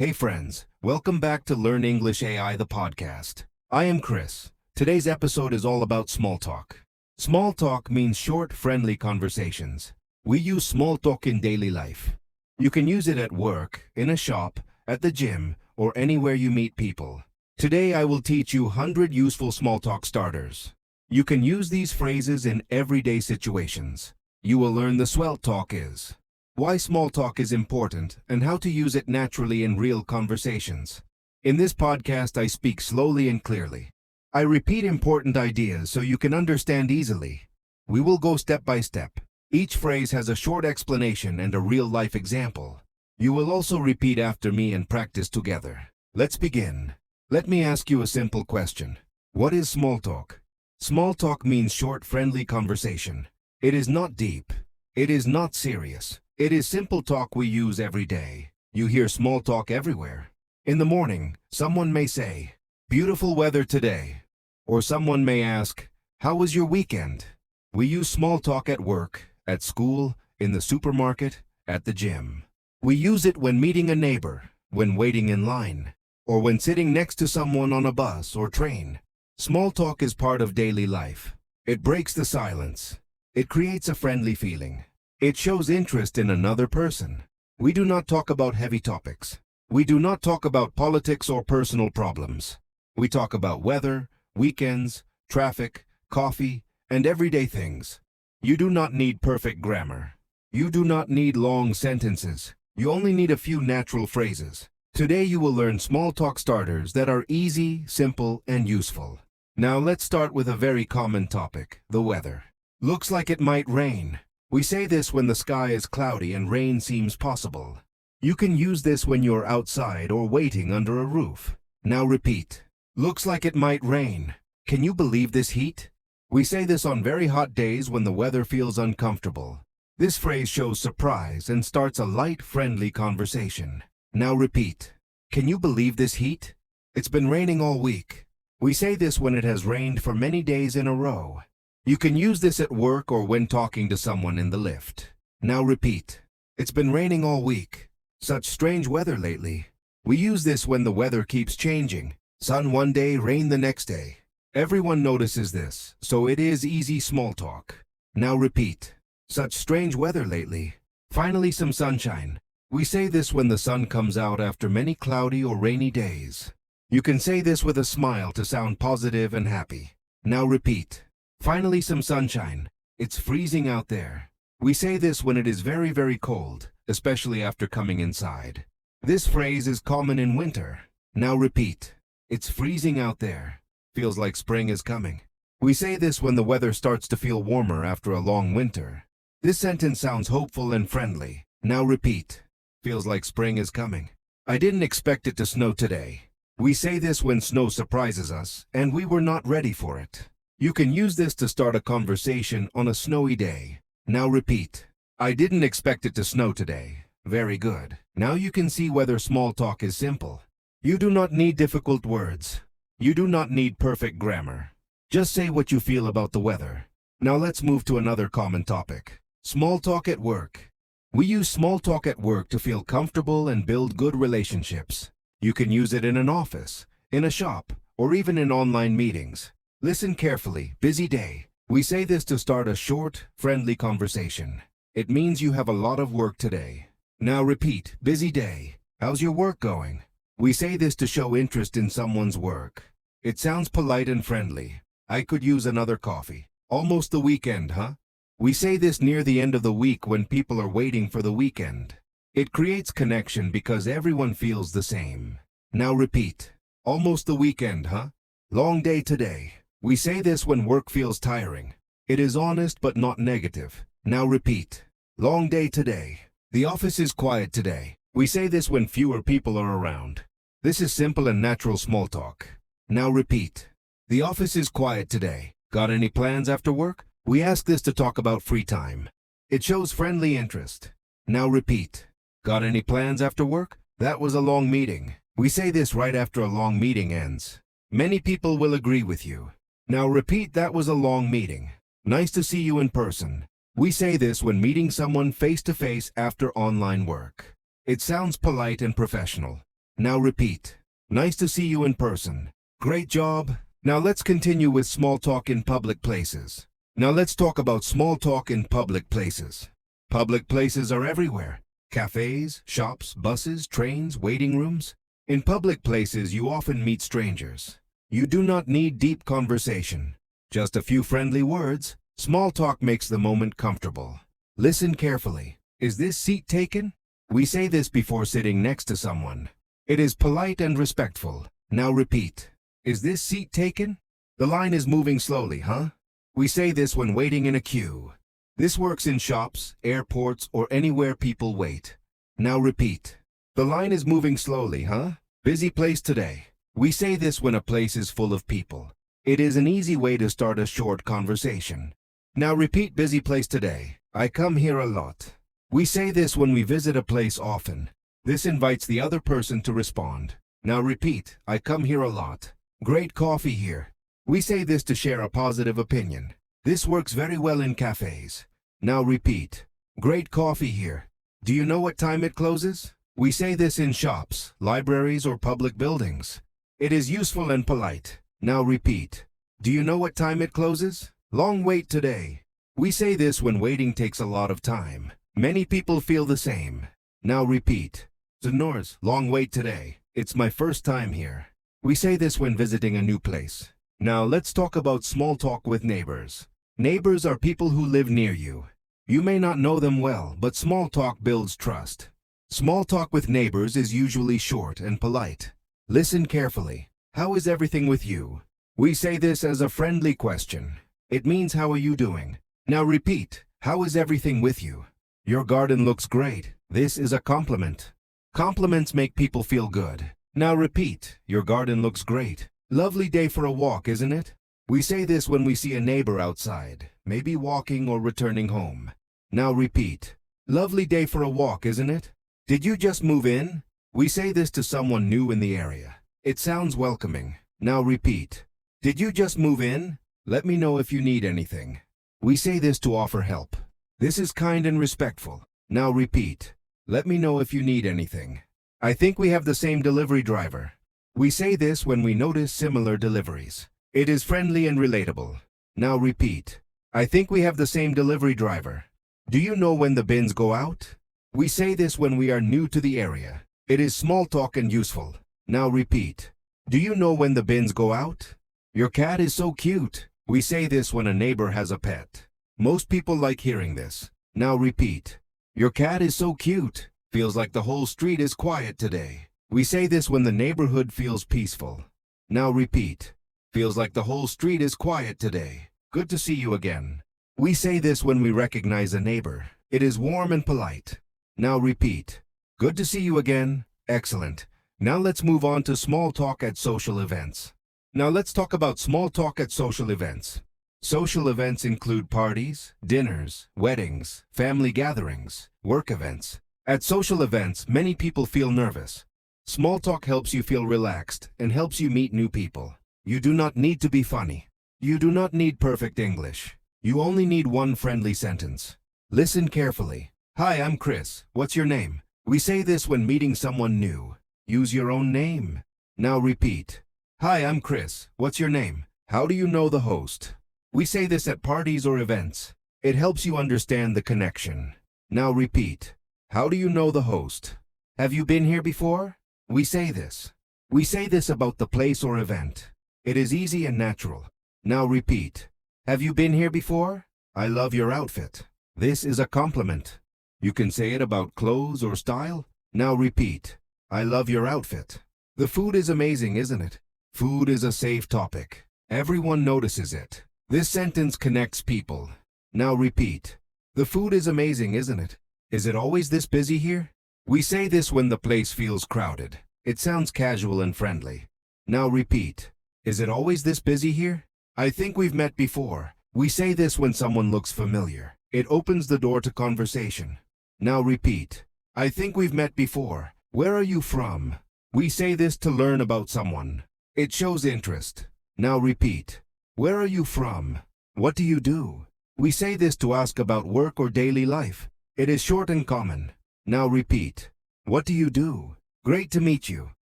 Hey friends, welcome back to Learn English AI, the podcast. I am Chris. Today's episode is all about small talk. Small talk means short, friendly conversations. We use small talk in daily life. You can use it at work, in a shop, at the gym, or anywhere you meet people. Today I will teach you 100 useful small talk starters. You can use these phrases in everyday situations. You will learn the swell talk is, why small talk is important, and how to use it naturally in real conversations. In this podcast, I speak slowly and clearly. I repeat important ideas so you can understand easily. We will go step by step. Each phrase has a short explanation and a real-life example. You will also repeat after me and practice together. Let's begin. Let me ask you a simple question. What is small talk? Small talk means short, friendly conversation. It is not deep. It is not serious. It is simple talk we use every day. You hear small talk everywhere. In the morning, someone may say, "Beautiful weather today." Or someone may ask, "How was your weekend?" We use small talk at work, at school, in the supermarket, at the gym. We use it when meeting a neighbor, when waiting in line, or when sitting next to someone on a bus or train. Small talk is part of daily life. It breaks the silence. It creates a friendly feeling. It shows interest in another person. We do not talk about heavy topics. We do not talk about politics or personal problems. We talk about weather, weekends, traffic, coffee, and everyday things. You do not need perfect grammar. You do not need long sentences. You only need a few natural phrases. Today you will learn small talk starters that are easy, simple, and useful. Now let's start with a very common topic, the weather. Looks like it might rain. We say this when the sky is cloudy and rain seems possible. You can use this when you're outside or waiting under a roof. Now repeat. Looks like it might rain. Can you believe this heat? We say this on very hot days when the weather feels uncomfortable. This phrase shows surprise and starts a light, friendly conversation. Now repeat. Can you believe this heat? It's been raining all week. We say this when it has rained for many days in a row. You can use this at work or when talking to someone in the lift. Now repeat. It's been raining all week. Such strange weather lately. We use this when the weather keeps changing. Sun one day, rain the next day. Everyone notices this, so it is easy small talk. Now repeat. Such strange weather lately. Finally some sunshine. We say this when the sun comes out after many cloudy or rainy days. You can say this with a smile to sound positive and happy. Now repeat. Finally some sunshine. It's freezing out there. We say this when it is very, very cold, especially after coming inside. This phrase is common in winter. Now repeat. It's freezing out there. Feels like spring is coming. We say this when the weather starts to feel warmer after a long winter. This sentence sounds hopeful and friendly. Now repeat. Feels like spring is coming. I didn't expect it to snow today. We say this when snow surprises us and we were not ready for it. You can use this to start a conversation on a snowy day. Now repeat. I didn't expect it to snow today. Very good. Now you can see whether small talk is simple. You do not need difficult words. You do not need perfect grammar. Just say what you feel about the weather. Now let's move to another common topic. Small talk at work. We use small talk at work to feel comfortable and build good relationships. You can use it in an office, in a shop, or even in online meetings. Listen carefully. Busy day. We say this to start a short, friendly conversation. It means you have a lot of work today. Now repeat. Busy day. How's your work going? We say this to show interest in someone's work. It sounds polite and friendly. I could use another coffee. Almost the weekend, huh? We say this near the end of the week when people are waiting for the weekend. It creates connection because everyone feels the same. Now repeat. Almost the weekend, huh? Long day today. We say this when work feels tiring. It is honest but not negative. Now repeat. Long day today. The office is quiet today. We say this when fewer people are around. This is simple and natural small talk. Now repeat. The office is quiet today. Got any plans after work? We ask this to talk about free time. It shows friendly interest. Now repeat. Got any plans after work? That was a long meeting. We say this right after a long meeting ends. Many people will agree with you. Now repeat. That was a long meeting. Nice to see you in person. We say this when meeting someone face-to-face after online work. It sounds polite and professional. Now repeat. Nice to see you in person. Great job. Now let's continue with small talk in public places. Now let's talk about small talk in public places. Public places are everywhere. Cafes, shops, buses, trains, waiting rooms. In public places, you often meet strangers. You do not need deep conversation. Just a few friendly words. Small talk makes the moment comfortable. Listen carefully. Is this seat taken? We say this before sitting next to someone. It is polite and respectful. Now repeat. Is this seat taken? The line is moving slowly, huh? We say this when waiting in a queue. This works in shops, airports, or anywhere people wait. Now repeat. The line is moving slowly, huh? Busy place today. We say this when a place is full of people. It is an easy way to start a short conversation. Now repeat, busy place today. I come here a lot. We say this when we visit a place often. This invites the other person to respond. Now repeat, I come here a lot. Great coffee here. We say this to share a positive opinion. This works very well in cafes. Now repeat. Great coffee here. Do you know what time it closes? We say this in shops, libraries, or public buildings. It is useful and polite. Now repeat. Do you know what time it closes? Long wait today. We say this when waiting takes a lot of time. Many people feel the same. Now repeat. Znors, long wait today. It's my first time here. We say this when visiting a new place. Now let's talk about small talk with neighbors. Neighbors are people who live near you. You may not know them well, but small talk builds trust. Small talk with neighbors is usually short and polite. Listen carefully. How is everything with you? We say this as a friendly question. It means how are you doing? Now repeat. How is everything with you? Your garden looks great. This is a compliment. Compliments make people feel good. Now repeat. Your garden looks great. Lovely day for a walk, isn't it? We say this when we see a neighbor outside, maybe walking or returning home. Now repeat. Lovely day for a walk, isn't it? Did you just move in? We say this to someone new in the area. It sounds welcoming. Now repeat. Did you just move in? Let me know if you need anything. We say this to offer help. This is kind and respectful. Now repeat. Let me know if you need anything. I think we have the same delivery driver. We say this when we notice similar deliveries. It is friendly and relatable. Now repeat. I think we have the same delivery driver. Do you know when the bins go out? We say this when we are new to the area. It is small talk and useful. Now repeat. Do you know when the bins go out? Your cat is so cute. We say this when a neighbor has a pet. Most people like hearing this. Now repeat. Your cat is so cute. Feels like the whole street is quiet today. We say this when the neighborhood feels peaceful. Now repeat. Feels like the whole street is quiet today. Good to see you again. We say this when we recognize a neighbor. It is warm and polite. Now repeat. Good to see you again. Excellent. Now let's move on to small talk at social events. Now let's talk about small talk at social events. Social events include parties, dinners, weddings, family gatherings, work events. At social events, many people feel nervous. Small talk helps you feel relaxed and helps you meet new people. You do not need to be funny. You do not need perfect English. You only need one friendly sentence. Listen carefully. Hi, I'm Chris. What's your name? We say this when meeting someone new. Use your own name. Now repeat. Hi, I'm Chris. What's your name? How do you know the host? We say this at parties or events. It helps you understand the connection. Now repeat. How do you know the host? Have you been here before? We say this. We say this about the place or event. It is easy and natural. Now repeat. Have you been here before? I love your outfit. This is a compliment. You can say it about clothes or style. Now repeat. I love your outfit. The food is amazing, isn't it? Food is a safe topic. Everyone notices it. This sentence connects people. Now repeat. The food is amazing, isn't it? Is it always this busy here? We say this when the place feels crowded. It sounds casual and friendly. Now repeat. Is it always this busy here? I think we've met before. We say this when someone looks familiar. It opens the door to conversation. Now repeat. I think we've met before. Where are you from? We say this to learn about someone. It shows interest. Now repeat. Where are you from? What do you do? We say this to ask about work or daily life. It is short and common. Now repeat. What do you do? Great to meet you.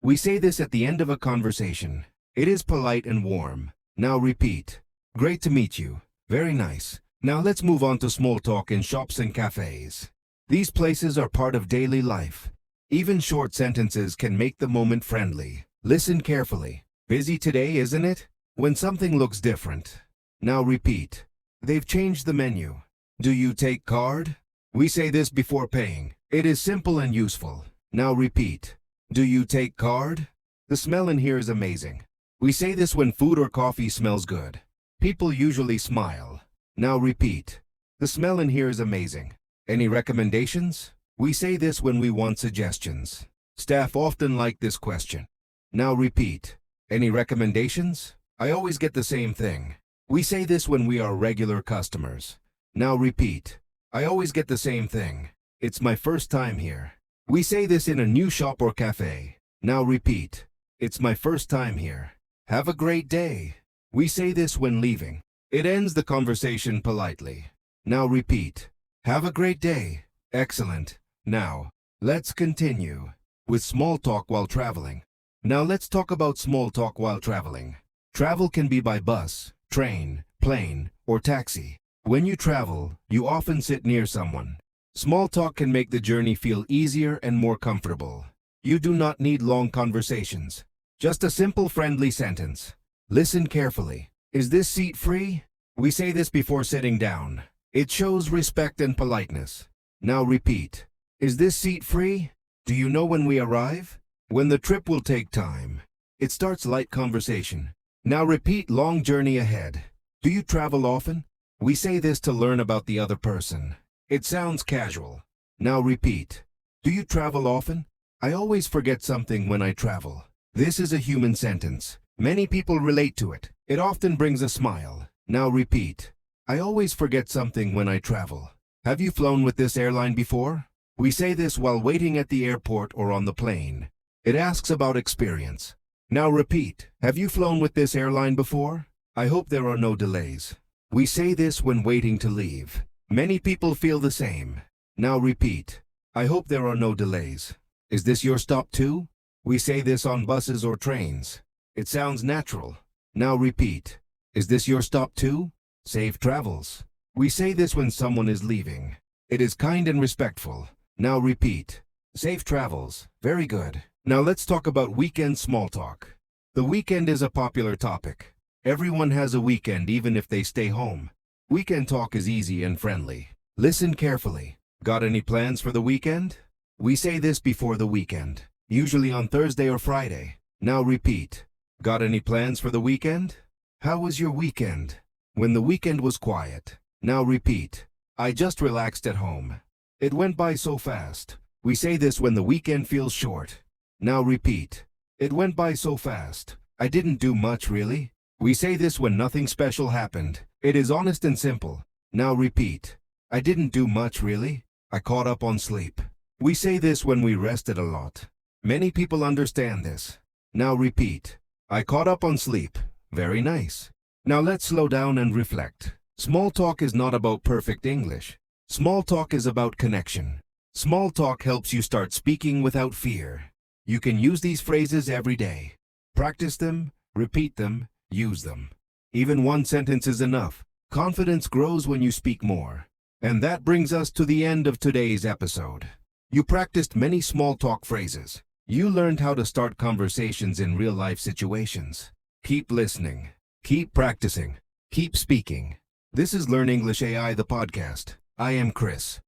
We say this at the end of a conversation. It is polite and warm. Now repeat. Great to meet you. Very nice. Now let's move on to small talk in shops and cafes. These places are part of daily life. Even short sentences can make the moment friendly. Listen carefully. Busy today, isn't it? When something looks different. Now repeat. They've changed the menu. Do you take card? We say this before paying. It is simple and useful. Now repeat. Do you take card? The smell in here is amazing. We say this when food or coffee smells good. People usually smile. Now repeat. The smell in here is amazing. Any recommendations? We say this when we want suggestions. Staff often like this question. Now repeat. Any recommendations? I always get the same thing. We say this when we are regular customers. Now repeat. I always get the same thing. It's my first time here. We say this in a new shop or cafe. Now repeat. It's my first time here. Have a great day. We say this when leaving. It ends the conversation politely. Now repeat. Have a great day. Excellent. Now, let's continue with small talk while traveling. Now let's talk about small talk while traveling. Travel can be by bus, train, plane, or taxi. When you travel, you often sit near someone. Small talk can make the journey feel easier and more comfortable. You do not need long conversations. Just a simple friendly sentence. Listen carefully. Is this seat free? We say this before sitting down. It shows respect and politeness. Now repeat. Is this seat free? Do you know when we arrive? When the trip will take time. It starts light conversation. Now repeat long journey ahead. Do you travel often? We say this to learn about the other person. It sounds casual. Now repeat. Do you travel often? I always forget something when I travel. This is a human sentence. Many people relate to it. It often brings a smile. Now repeat. I always forget something when I travel. Have you flown with this airline before? We say this while waiting at the airport or on the plane. It asks about experience. Now repeat. Have you flown with this airline before? I hope there are no delays. We say this when waiting to leave. Many people feel the same. Now repeat. I hope there are no delays. Is this your stop too? We say this on buses or trains. It sounds natural. Now repeat. Is this your stop too? Safe travels. We say this when someone is leaving. It is kind and respectful. Now repeat. Safe travels. Very good. Now let's talk about weekend small talk. The weekend is a popular topic. Everyone has a weekend even if they stay home. Weekend talk is easy and friendly. Listen carefully. Got any plans for the weekend? We say this before the weekend, usually on Thursday or Friday. Now repeat. Got any plans for the weekend? How was your weekend? When the weekend was quiet. Now repeat. I just relaxed at home. It went by so fast. We say this when the weekend feels short. Now repeat. It went by so fast. I didn't do much really. We say this when nothing special happened. It is honest and simple. Now repeat. I didn't do much really. I caught up on sleep. We say this when we rested a lot. Many people understand this. Now repeat. I caught up on sleep. Very nice. Now let's slow down and reflect. Small talk is not about perfect English. Small talk is about connection. Small talk helps you start speaking without fear. You can use these phrases every day. Practice them, repeat them, use them. Even one sentence is enough. Confidence grows when you speak more. And that brings us to the end of today's episode. You practiced many small talk phrases. You learned how to start conversations in real-life situations. Keep listening. Keep practicing. Keep speaking. This is Learn English AI, the podcast. I am Chris.